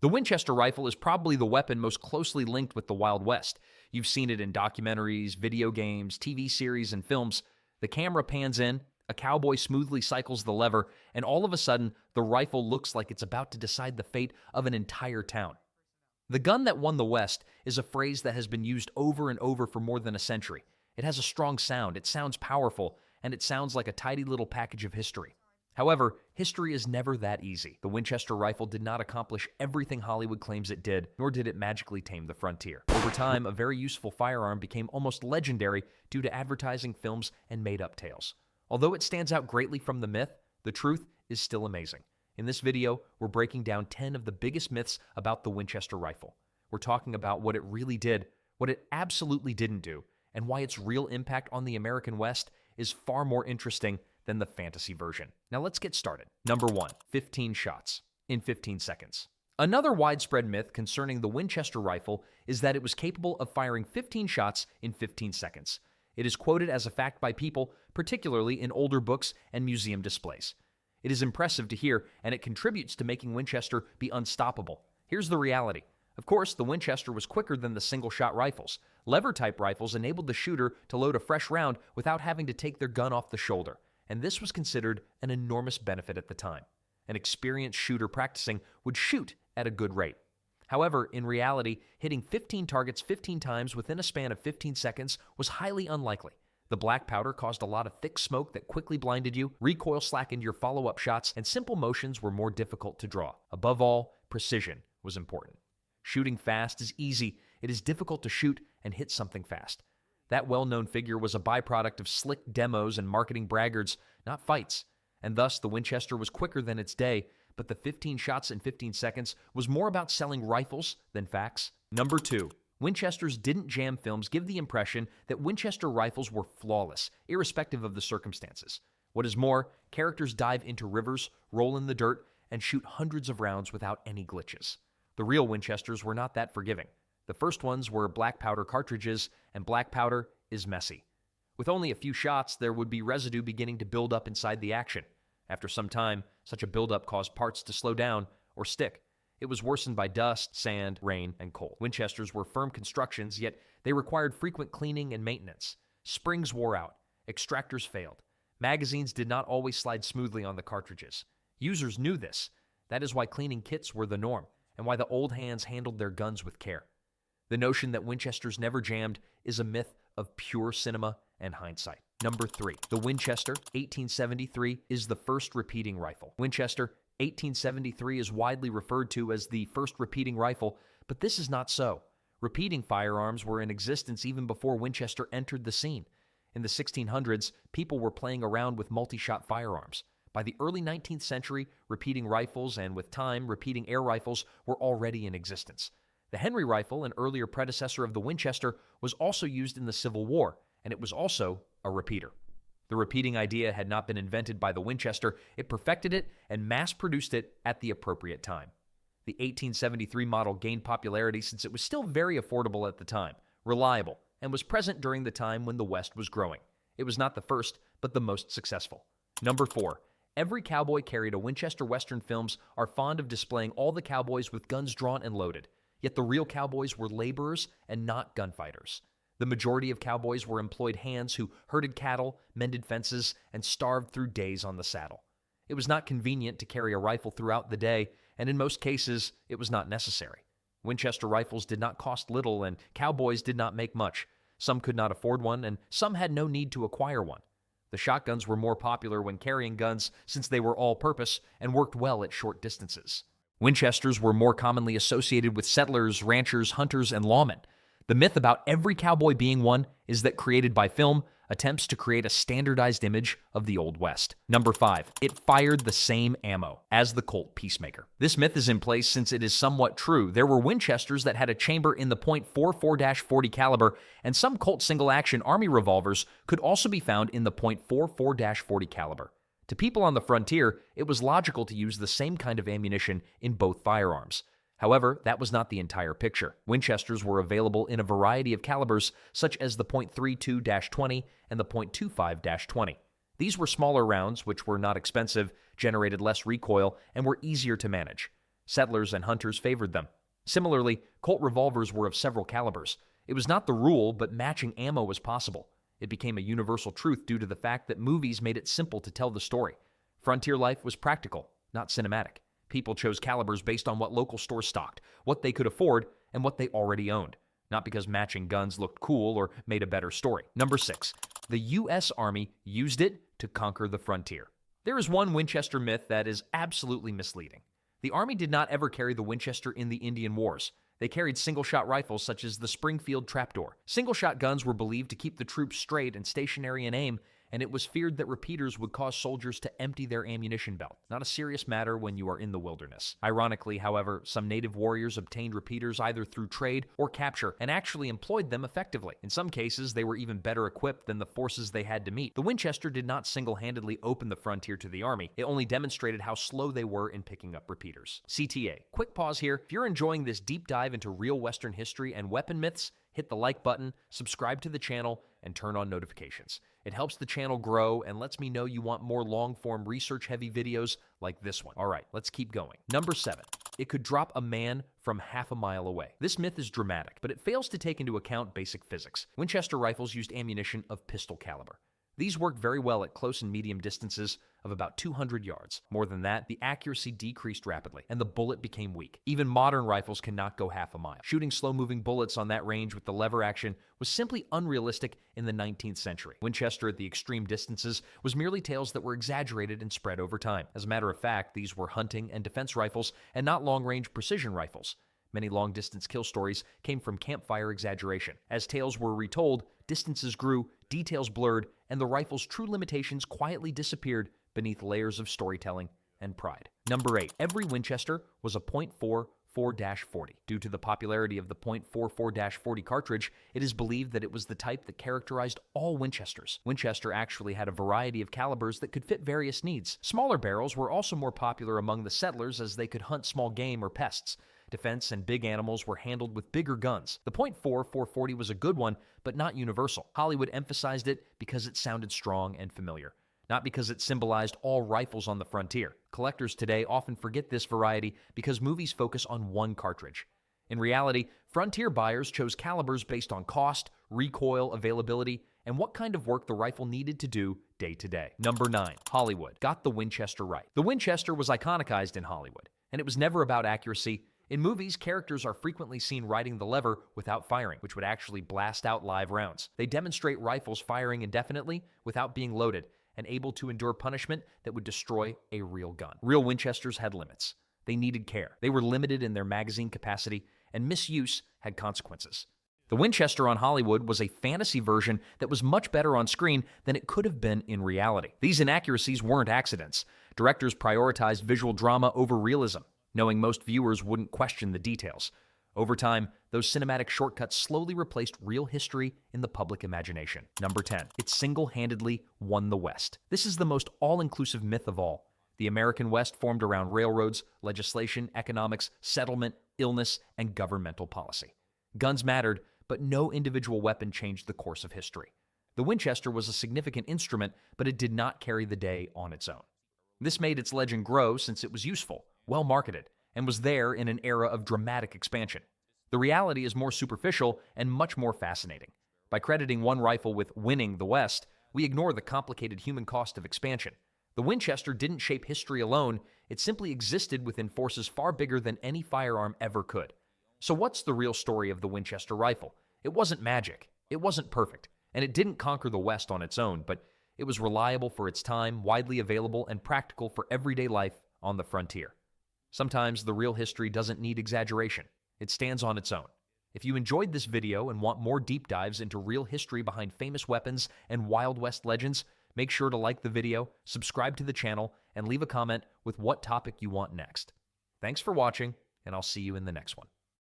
The Winchester rifle is probably the weapon most closely linked with the Wild West. You've seen it in documentaries, video games, TV series, and films. The camera pans in, a cowboy smoothly cycles the lever, and all of a sudden, the rifle looks like it's about to decide the fate of an entire town. The gun that won the West is a phrase that has been used over and over for more than a century. It has a strong sound, it sounds powerful, and it sounds like a tidy little package of history. However, history is never that easy. The Winchester rifle did not accomplish everything Hollywood claims it did, nor did it magically tame the frontier. Over time, a very useful firearm became almost legendary due to advertising, films, and made-up tales. Although it stands out greatly from the myth, the truth is still amazing. In this video, we're breaking down 10 of the biggest myths about the Winchester rifle. We're talking about what it really did, what it absolutely didn't do, and why its real impact on the American West is far more interesting than the fantasy version. Now let's get started. Number 1, 15 shots in 15 seconds. Another widespread myth concerning the Winchester rifle is that it was capable of firing 15 shots in 15 seconds. It is quoted as a fact by people, particularly in older books and museum displays. It is impressive to hear, and it contributes to making Winchester be unstoppable. Here's the reality. Of course, the Winchester was quicker than the single-shot rifles. Lever-type rifles enabled the shooter to load a fresh round without having to take their gun off the shoulder, and this was considered an enormous benefit at the time. An experienced shooter practicing would shoot at a good rate. However, in reality, hitting 15 targets 15 times within a span of 15 seconds was highly unlikely. The black powder caused a lot of thick smoke that quickly blinded you, recoil slackened your follow-up shots, and simple motions were more difficult to draw. Above all, precision was important. Shooting fast is easy. It is difficult to shoot and hit something fast. That well-known figure was a byproduct of slick demos and marketing braggarts, not fights. And thus, the Winchester was quicker than its day, but the 15 shots in 15 seconds was more about selling rifles than facts. Number 2. Winchesters didn't jam. Films give the impression that Winchester rifles were flawless, irrespective of the circumstances. What is more, characters dive into rivers, roll in the dirt, and shoot hundreds of rounds without any glitches. The real Winchesters were not that forgiving. The first ones were black powder cartridges, and black powder is messy. With only a few shots, there would be residue beginning to build up inside the action. After some time, such a buildup caused parts to slow down or stick. It was worsened by dust, sand, rain, and cold. Winchesters were firm constructions, yet they required frequent cleaning and maintenance. Springs wore out. Extractors failed. Magazines did not always slide smoothly on the cartridges. Users knew this. That is why cleaning kits were the norm, and why the old hands handled their guns with care. The notion that Winchesters never jammed is a myth of pure cinema and hindsight. Number 3. The Winchester 1873 is the first repeating rifle. Winchester 1873 is widely referred to as the first repeating rifle, but this is not so. Repeating firearms were in existence even before Winchester entered the scene. In the 1600s, people were playing around with multi-shot firearms. By the early 19th century, repeating rifles and, with time, repeating air rifles were already in existence. The Henry rifle, an earlier predecessor of the Winchester, was also used in the Civil War, and it was also a repeater. The repeating idea had not been invented by the Winchester. It perfected it and mass-produced it at the appropriate time. The 1873 model gained popularity since it was still very affordable at the time, reliable, and was present during the time when the West was growing. It was not the first, but the most successful. Number 4. Every cowboy carried a Winchester. Western films are fond of displaying all the cowboys with guns drawn and loaded. Yet the real cowboys were laborers and not gunfighters. The majority of cowboys were employed hands who herded cattle, mended fences, and starved through days on the saddle. It was not convenient to carry a rifle throughout the day, and in most cases, it was not necessary. Winchester rifles did not cost little, and cowboys did not make much. Some could not afford one, and some had no need to acquire one. The shotguns were more popular when carrying guns since they were all-purpose and worked well at short distances. Winchesters were more commonly associated with settlers, ranchers, hunters, and lawmen. The myth about every cowboy being one is that created by film attempts to create a standardized image of the Old West. Number 5. It fired the same ammo as the Colt Peacemaker. This myth is in place since it is somewhat true. There were Winchesters that had a chamber in the .44-40 caliber, and some Colt single-action Army revolvers could also be found in the .44-40 caliber. To people on the frontier, it was logical to use the same kind of ammunition in both firearms. However, that was not the entire picture. Winchesters were available in a variety of calibers, such as the .32-20 and the .25-20. These were smaller rounds, which were not expensive, generated less recoil, and were easier to manage. Settlers and hunters favored them. Similarly, Colt revolvers were of several calibers. It was not the rule, but matching ammo was possible. It became a universal truth due to the fact that movies made it simple to tell the story. Frontier life was practical, not cinematic. People chose calibers based on what local stores stocked, what they could afford, and what they already owned, not because matching guns looked cool or made a better story. Number 6. The U.S. Army used it to conquer the frontier. There is one Winchester myth that is absolutely misleading. The Army did not ever carry the Winchester in the Indian Wars. They carried single-shot rifles such as the Springfield Trapdoor. Single-shot guns were believed to keep the troops straight and stationary in aim, and it was feared that repeaters would cause soldiers to empty their ammunition belt. Not a serious matter when you are in the wilderness. Ironically, however, some native warriors obtained repeaters either through trade or capture and actually employed them effectively. In some cases, they were even better equipped than the forces they had to meet. The Winchester did not single-handedly open the frontier to the Army. It only demonstrated how slow they were in picking up repeaters. CTA. Quick pause here. If you're enjoying this deep dive into real Western history and weapon myths, hit the like button, subscribe to the channel, and turn on notifications. It helps the channel grow and lets me know you want more long-form research-heavy videos like this one. All right, let's keep going. Number 7. It could drop a man from half a mile away. This myth is dramatic, but it fails to take into account basic physics. Winchester rifles used ammunition of pistol caliber. These worked very well at close and medium distances of about 200 yards. More than that, the accuracy decreased rapidly, and the bullet became weak. Even modern rifles cannot go half a mile. Shooting slow-moving bullets on that range with the lever action was simply unrealistic in the 19th century. Winchester at the extreme distances was merely tales that were exaggerated and spread over time. As a matter of fact, these were hunting and defense rifles and not long-range precision rifles. Many long-distance kill stories came from campfire exaggeration. As tales were retold, distances grew, details blurred, and the rifle's true limitations quietly disappeared beneath layers of storytelling and pride. Number 8. Every Winchester was a .44-40. Due to the popularity of the .44-40 cartridge, it is believed that it was the type that characterized all Winchesters. Winchester actually had a variety of calibers that could fit various needs. Smaller barrels were also more popular among the settlers as they could hunt small game or pests. Defense and big animals were handled with bigger guns. The .44-40 was a good one, but not universal. Hollywood emphasized it because it sounded strong and familiar, not because it symbolized all rifles on the frontier. Collectors today often forget this variety because movies focus on one cartridge. In reality, frontier buyers chose calibers based on cost, recoil, availability, and what kind of work the rifle needed to do day to day. Number 9. Hollywood got the Winchester right. The Winchester was iconicized in Hollywood, and it was never about accuracy. In movies, characters are frequently seen riding the lever without firing, which would actually blast out live rounds. They demonstrate rifles firing indefinitely without being loaded and able to endure punishment that would destroy a real gun. Real Winchesters had limits. They needed care. They were limited in their magazine capacity, and misuse had consequences. The Winchester on Hollywood was a fantasy version that was much better on screen than it could have been in reality. These inaccuracies weren't accidents. Directors prioritized visual drama over realism, knowing most viewers wouldn't question the details. Over time, those cinematic shortcuts slowly replaced real history in the public imagination. Number 10. It single-handedly won the West. This is the most all-inclusive myth of all. The American West formed around railroads, legislation, economics, settlement, illness, and governmental policy. Guns mattered, but no individual weapon changed the course of history. The Winchester was a significant instrument, but it did not carry the day on its own. This made its legend grow since it was useful, well-marketed, and was there in an era of dramatic expansion. The reality is more superficial and much more fascinating. By crediting one rifle with winning the West, we ignore the complicated human cost of expansion. The Winchester didn't shape history alone, it simply existed within forces far bigger than any firearm ever could. So what's the real story of the Winchester rifle? It wasn't magic, it wasn't perfect, and it didn't conquer the West on its own, but it was reliable for its time, widely available, and practical for everyday life on the frontier. Sometimes the real history doesn't need exaggeration. It stands on its own. If you enjoyed this video and want more deep dives into real history behind famous weapons and Wild West legends, make sure to like the video, subscribe to the channel, and leave a comment with what topic you want next. Thanks for watching, and I'll see you in the next one.